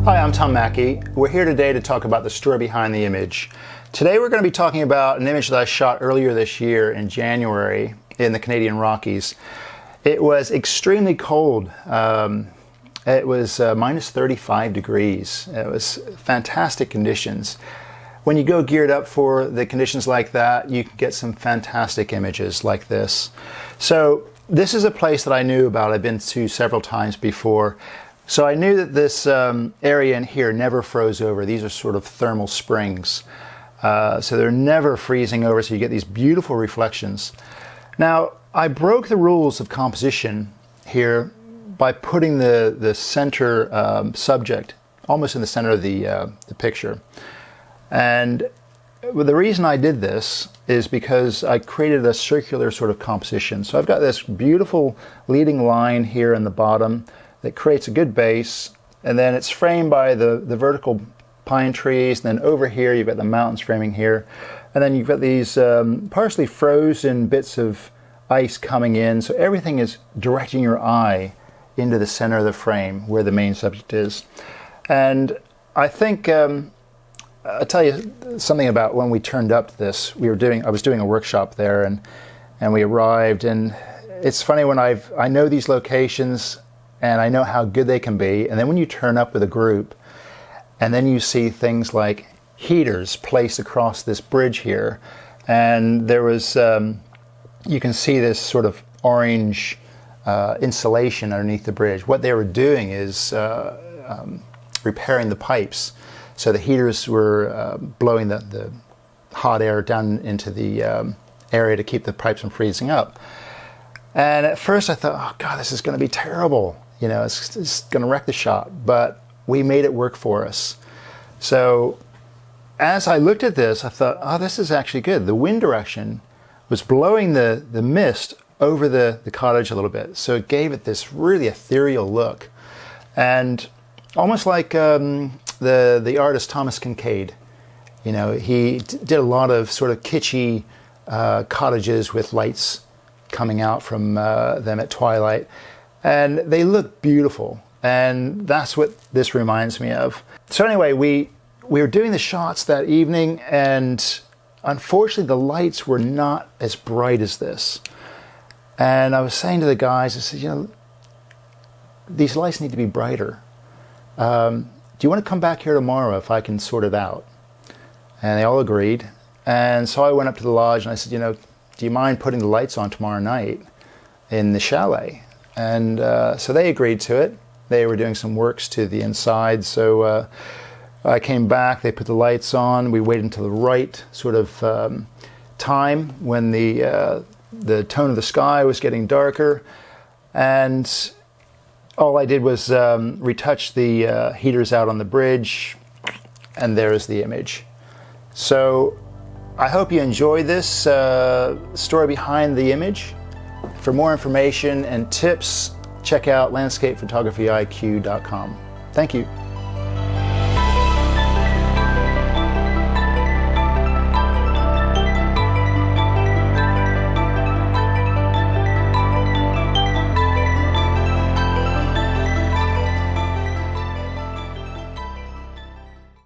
Hi, I'm Tom Mackie. We're here today to talk about the story behind the image. Today we're going to be talking about an image that I shot earlier this year in January in the Canadian Rockies. It was extremely cold. It was minus 35 degrees. It was fantastic conditions. When you go geared up for the conditions like that, you can get some fantastic images like this. So this is a place that I knew about. I've been to several times before. So I knew that this area in here never froze over. These are sort of thermal springs. So they're never freezing over, so you get these beautiful reflections. Now, I broke the rules of composition here by putting the center subject almost in the center of the picture. And the reason I did this is because I created a circular sort of composition. So I've got this beautiful leading line here in the bottom that creates a good base, and then it's framed by the vertical pine trees, and then over here you've got the mountains framing here, and then you've got these partially frozen bits of ice coming in, so everything is directing your eye into the center of the frame where the main subject is. And I think I'll tell you something about when we turned up to this. I was doing a workshop there, and we arrived, and it's funny when I know these locations and I know how good they can be, and then when you turn up with a group and then you see things like heaters placed across this bridge here, and there was you can see this sort of orange insulation underneath the bridge. What they were doing is repairing the pipes. So the heaters were blowing the hot air down into the area to keep the pipes from freezing up. And at first I thought, oh God, this is going to be terrible. You know, it's going to wreck the shot. But we made it work for us. So as I looked at this, I thought, oh, this is actually good. The wind direction was blowing the mist over the cottage a little bit. So it gave it this really ethereal look. And almost like the artist Thomas Kincaid. You know, he did a lot of sort of kitschy cottages with lights coming out from them at twilight, and they look beautiful, and that's what this reminds me of. So anyway, we were doing the shots that evening, and unfortunately the lights were not as bright as this. And I was saying to the guys, I said, you know, these lights need to be brighter. Do you want to come back here tomorrow if I can sort it out? And they all agreed. And so I went up to the lodge and I said, you know, do you mind putting the lights on tomorrow night in the chalet? And so they agreed to it. They were doing some works to the inside. So I came back, they put the lights on. We waited until the right sort of time when the tone of the sky was getting darker. And all I did was retouch the heaters out on the bridge, and there's the image. So I hope you enjoy this story behind the image. For more information and tips, check out landscapephotographyiq.com. Thank you.